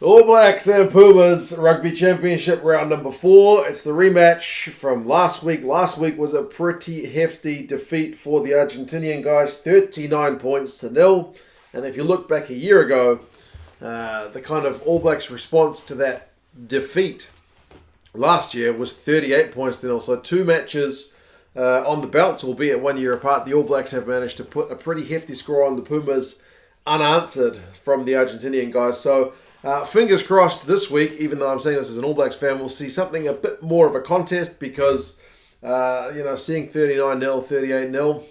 All Blacks and Pumas Rugby Championship Round number 4. It's the rematch from last week. Last week was a pretty hefty defeat for the Argentinian guys, 39 points to nil. And if you look back a year ago, the kind of All Blacks response to that defeat last year was 38 points to nil. So 2 matches on the bounce, albeit 1 year apart. The All Blacks have managed to put a pretty hefty score on the Pumas unanswered from the Argentinian guys. So fingers crossed this week, even though I'm saying this as an All Blacks fan, we'll see something a bit more of a contest because, seeing 39-0, 38-0,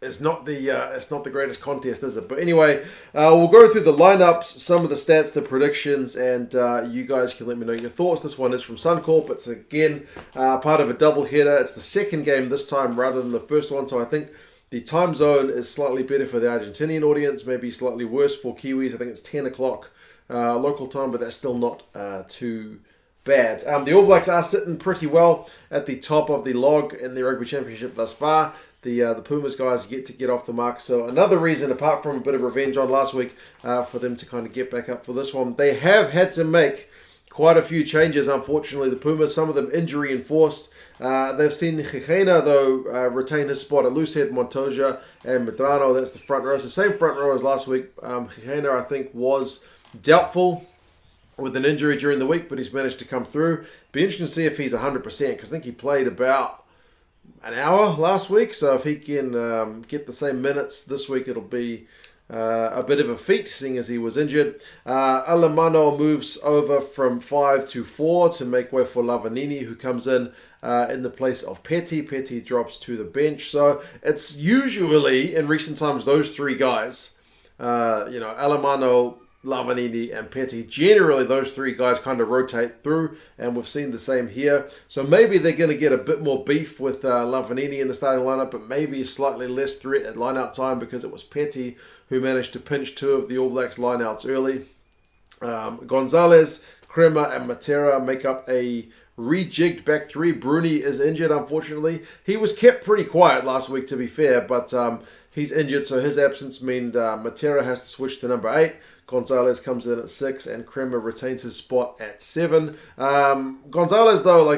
it's not the greatest contest, is it? But anyway, we'll go through the lineups, some of the stats, the predictions, and you guys can let me know your thoughts. This one is from Suncorp. It's, again, part of a double header. It's the second game this time rather than the first one, so I think the time zone is slightly better for the Argentinian audience, maybe slightly worse for Kiwis. I think it's 10 o'clock local time, but that's still not too bad. The All Blacks are sitting pretty well at the top of the log in the Rugby Championship thus far. The Pumas guys yet to get off the mark, so another reason, apart from a bit of revenge on last week, for them to kind of get back up for this one. They have had to make quite a few changes, unfortunately, the Pumas, some of them injury enforced. They've seen Gigena, though, retain his spot at loosehead, Montoya and Medrano. That's the front row. It's the same front row as last week. Gigena, I think, was doubtful with an injury during the week, but he's managed to come through. Be interesting to see if he's 100%, because I think he played about an hour last week, so if he can get the same minutes this week, it'll be a bit of a feat, seeing as he was injured. Alemanno moves over from 5 to 4 to make way for Lavanini, who comes in the place of Petty. Petty drops to the bench, so it's usually, in recent times, those 3 guys, Alemanno, Lavanini and Petty. Generally, those 3 guys kind of rotate through, and we've seen the same here. So maybe they're going to get a bit more beef with Lavanini in the starting lineup, but maybe slightly less threat at lineout time because it was Petty who managed to pinch 2 of the All Blacks lineouts early. González, Kremer and Matera make up a rejigged back 3. Bruni is injured, unfortunately. He was kept pretty quiet last week, to be fair, but he's injured, so his absence means Matera has to switch to number 8. González comes in at 6, and Kremer retains his spot at 7. González, though,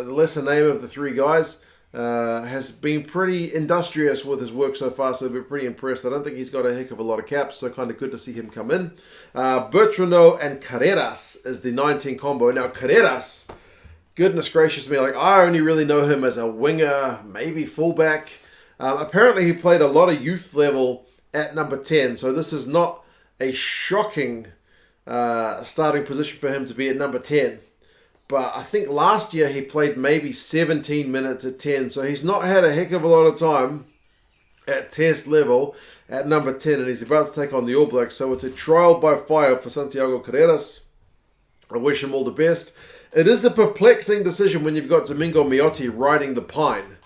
the lesser name of the 3 guys, has been pretty industrious with his work so far, so I've been pretty impressed. I don't think he's got a heck of a lot of caps, so kind of good to see him come in. Bertranou and Carreras is the 19 combo. Now, Carreras, goodness gracious me, I only really know him as a winger, maybe fullback. Apparently, he played a lot of youth level at number 10, so this is not a shocking starting position for him to be at number 10. But I think last year he played maybe 17 minutes at 10. So he's not had a heck of a lot of time at test level at number 10. And he's about to take on the All Blacks. So it's a trial by fire for Santiago Carreras. I wish him all the best. It is a perplexing decision when you've got Domingo Miotti riding the pine.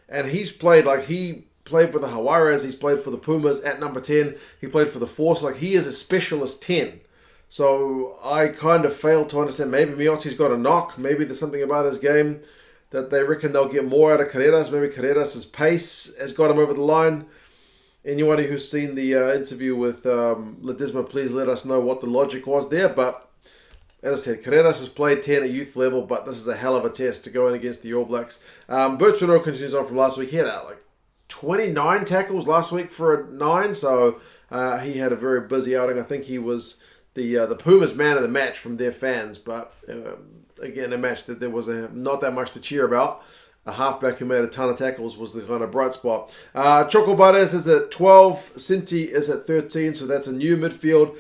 And he's played he played for the Juarez, he's played for the Pumas at number 10, he played for the Force, he is a specialist 10. So I kind of fail to understand, maybe Miotti's got a knock, maybe there's something about his game that they reckon they'll get more out of Carreras, maybe Carreras' pace has got him over the line. Anybody who's seen the interview with Ledesma, please let us know what the logic was there, but as I said, Carreras has played 10 at youth level, but this is a hell of a test to go in against the All Blacks. Bertranou continues on from last week. He had 29 tackles last week for a 9, so he had a very busy outing. I think he was the Pumas man of the match from their fans, but again, a match that there was not that much to cheer about. A halfback who made a ton of tackles was the kind of bright spot. Chocobares is at 12, Cinti is at 13, so that's a new midfield.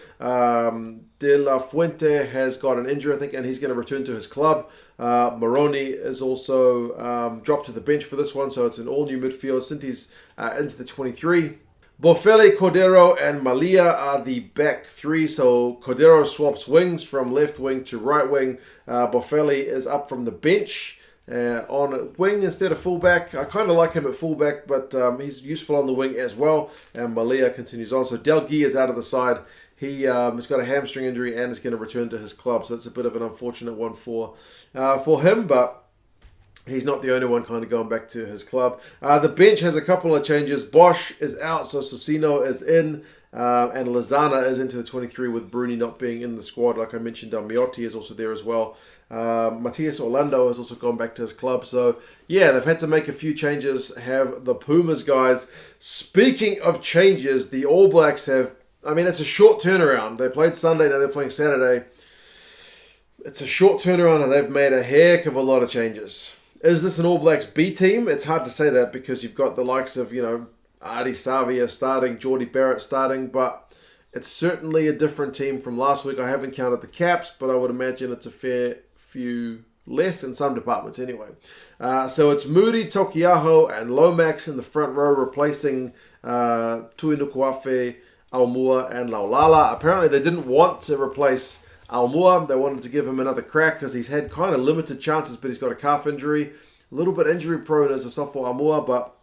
De La Fuente has got an injury, I think, and he's going to return to his club. Moroni is also dropped to the bench for this one, so it's an all-new midfield. Cinti's into the 23. Boffelli, Cordero, and Mallia are the back 3, so Cordero swaps wings from left wing to right wing. Boffelli is up from the bench on wing instead of fullback. I kind of like him at fullback, but he's useful on the wing as well. And Mallia continues on. So Delgui is out of the side. He has got a hamstring injury and is going to return to his club. So it's a bit of an unfortunate one for him, but he's not the only one kind of going back to his club. The bench has a couple of changes. Bosch is out, so Cecino is in. And Lozana is into the 23 with Bruni not being in the squad. Like I mentioned, Miotti is also there as well. Matias Orlando has also gone back to his club. So, yeah, they've had to make a few changes, have the Pumas guys. Speaking of changes, the All Blacks have, I mean, it's a short turnaround. They played Sunday, now they're playing Saturday. It's a short turnaround and they've made a heck of a lot of changes. Is this an All Blacks B team? It's hard to say that because you've got the likes of, Ardie Savia starting, Jordie Barrett starting, but it's certainly a different team from last week. I haven't counted the caps, but I would imagine it's a fair few less in some departments anyway. So it's Moody, Taukei'aho, and Lomax in the front row replacing Tuinukuafe, Aumua, and Laulala. Apparently they didn't want to replace Aumua. They wanted to give him another crack because he's had kind of limited chances, but he's got a calf injury. A little bit injury prone as a sophomore Aumua, but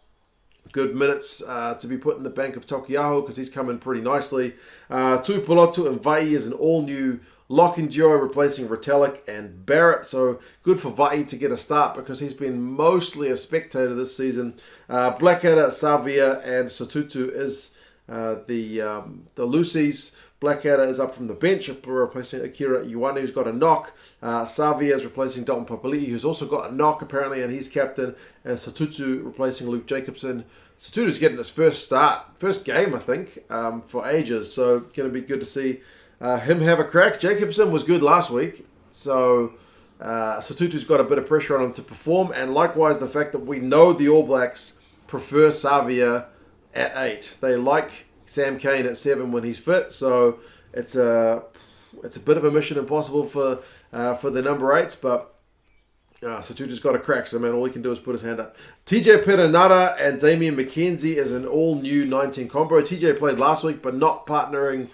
good minutes to be put in the bank of Taukei'aho because he's come in pretty nicely. Tuipulotu and Vaa'i is an all-new lock and duo replacing Retallick and Barrett. So good for Vaa'i to get a start because he's been mostly a spectator this season. Blackadder, Savia, and Sotutu is the Lucies. Blackadder is up from the bench, replacing Akira Ioane, who's got a knock. Savia is replacing Dalton Papali'i, who's also got a knock, apparently, and he's captain. And Sotutu replacing Luke Jacobson. Sotutu's getting his first game, I think, for ages. So, going to be good to see him have a crack. Jacobson was good last week. So, Sotutu's got a bit of pressure on him to perform. And likewise, the fact that we know the All Blacks prefer Savia at 8. They like Sam Cane at 7 when he's fit, so it's a bit of a mission impossible for the number 8s, but Sotutu's got a crack, so man, all he can do is put his hand up. TJ Perenara and Damian McKenzie is an all-new 19 combo. TJ played last week, but not partnering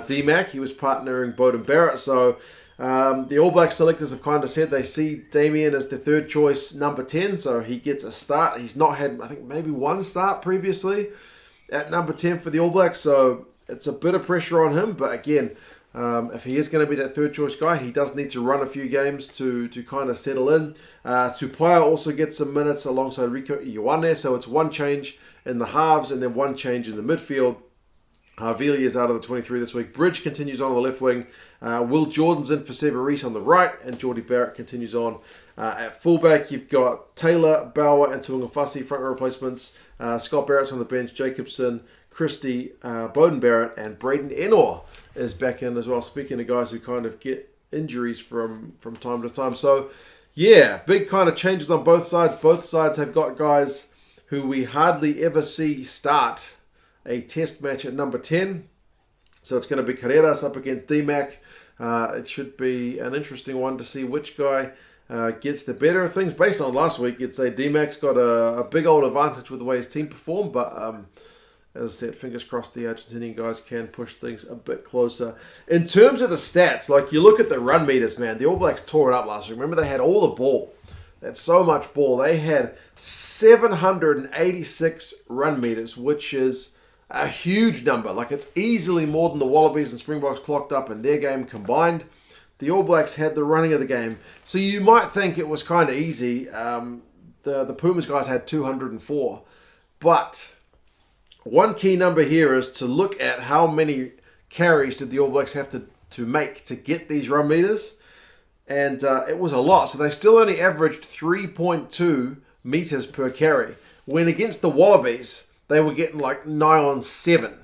D-Mac. He was partnering Beauden Barrett, so the All Black selectors have kind of said they see Damian as the third choice number 10, so he gets a start. He's not had, I think, maybe one start previously at number 10 for the All Blacks, so it's a bit of pressure on him. But again, if he is going to be that third choice guy, he does need to run a few games to kind of settle in. Tupaia also gets some minutes alongside Rico Ioane, so it's one change in the halves and then one change in the midfield. Havili is out of the 23 this week. Bridge continues on the left wing. Will Jordan's in for Severis on the right, and Jordie Barrett continues on at fullback. You've got Taylor, Bauer, and Tuungafasi front row replacements. Scott Barrett's on the bench. Jacobson, Christie, Beauden Barrett, and Braden Enor is back in as well. Speaking of guys who kind of get injuries from time to time. So, yeah, big kind of changes on both sides. Both sides have got guys who we hardly ever see start a test match at number 10. So it's going to be Carreras up against D-Mac. It should be an interesting one to see which guy gets the better of things. Based on last week, you'd say D-Mac's got a big old advantage with the way his team performed. But as I said, fingers crossed the Argentinian guys can push things a bit closer. In terms of the stats, like you look at the run meters, man, the All Blacks tore it up last week. Remember, they had all the ball. That's so much ball. They had 786 run meters, which is a huge number. Like, it's easily more than the Wallabies and Springboks clocked up in their game combined. The All Blacks had the running of the game. So you might think it was kind of easy. The Pumas guys had 204. But one key number here is to look at how many carries did the All Blacks have to make to get these run meters. And it was a lot. So they still only averaged 3.2 meters per carry. When against the Wallabies, they were getting like nigh on 7.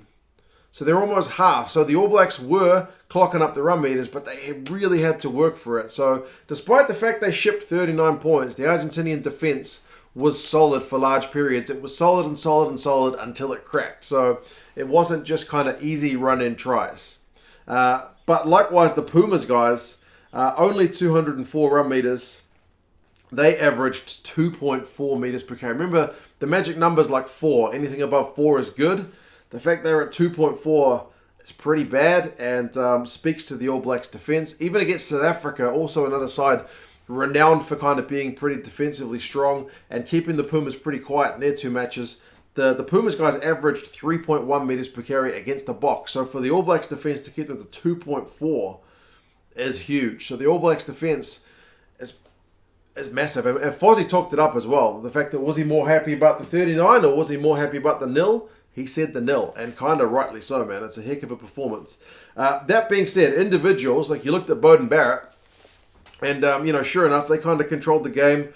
So they're almost half. So the All Blacks were clocking up the run meters, but they really had to work for it. So despite the fact they shipped 39 points, the Argentinian defense was solid for large periods. It was solid and solid and solid until it cracked. So it wasn't just kind of easy run-in tries. But likewise, the Pumas guys, only 204 run meters. They averaged 2.4 meters per carry. Remember, the magic number's like 4. Anything above 4 is good. The fact they're at 2.4 is pretty bad and speaks to the All Blacks' defense. Even against South Africa, also another side renowned for kind of being pretty defensively strong and keeping the Pumas pretty quiet in their two matches. The Pumas guys averaged 3.1 meters per carry against the box. So for the All Blacks' defense to keep them to 2.4 is huge. So the All Blacks' defense is massive. And Fozzie talked it up as well. The fact that was he more happy about the 39 or was he more happy about the 0? He said the nil, and kind of rightly so, man. It's a heck of a performance. That being said, individuals, like you looked at Beauden Barrett, and, sure enough, they kind of controlled the game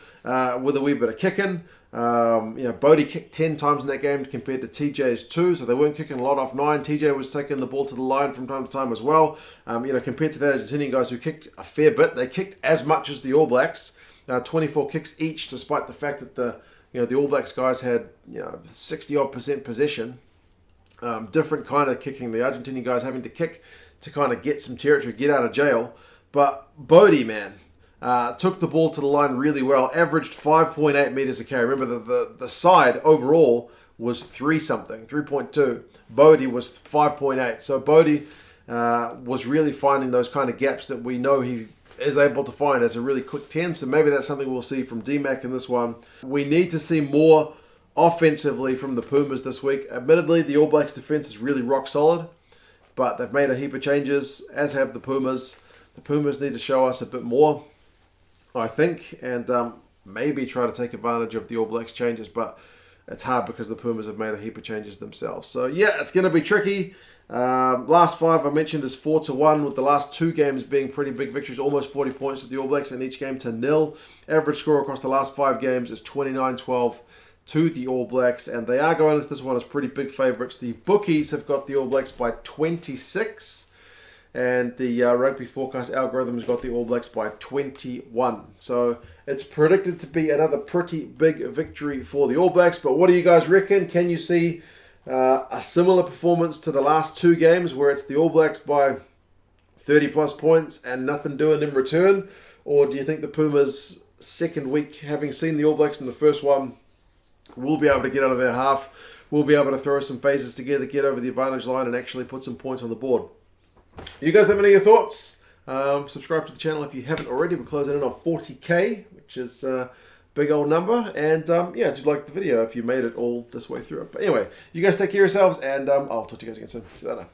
with a wee bit of kicking. Bodie kicked 10 times in that game compared to TJ's 2, so they weren't kicking a lot off 9. TJ was taking the ball to the line from time to time as well. Compared to the Argentinian guys who kicked a fair bit, they kicked as much as the All Blacks, 24 kicks each, despite the fact that the All Blacks guys had 60-odd% possession. Different kind of kicking. The Argentinian guys having to kick to kind of get some territory, get out of jail. But Bodie, man, took the ball to the line really well, averaged 5.8 meters a carry. Remember, the side overall was 3.2. Bodie was 5.8. So Bodie was really finding those kind of gaps that we know he is able to find as a really quick 10. So maybe that's something we'll see from DMAC in this one. We need to see more offensively from the Pumas this week. Admittedly, the All Blacks defense is really rock solid, but they've made a heap of changes, as have the Pumas. The Pumas need to show us a bit more, I think, and maybe try to take advantage of the All Blacks changes, but it's hard because the Pumas have made a heap of changes themselves. So yeah, it's going to be tricky. Last 5 I mentioned is 4-1, with the last 2 games being pretty big victories, almost 40 points to the All Blacks in each game to nil. Average score across the last 5 games is 29-12 to the All Blacks, and they are going into this one as pretty big favourites. The bookies have got the All Blacks by 26. And the Rugby Forecast algorithm has got the All Blacks by 21. So it's predicted to be another pretty big victory for the All Blacks. But what do you guys reckon? Can you see a similar performance to the last 2 games where it's the All Blacks by 30 plus points and nothing doing in return? Or do you think the Pumas, second week, having seen the All Blacks in the first one, will be able to get out of their half, will be able to throw some phases together, get over the advantage line and actually put some points on the board? You guys have any of your thoughts? Subscribe to the channel if you haven't already. We're closing in on 40k, which is a big old number. And do like the video if you made it all this way through. But anyway, you guys take care of yourselves, and I'll talk to you guys again soon. See you later.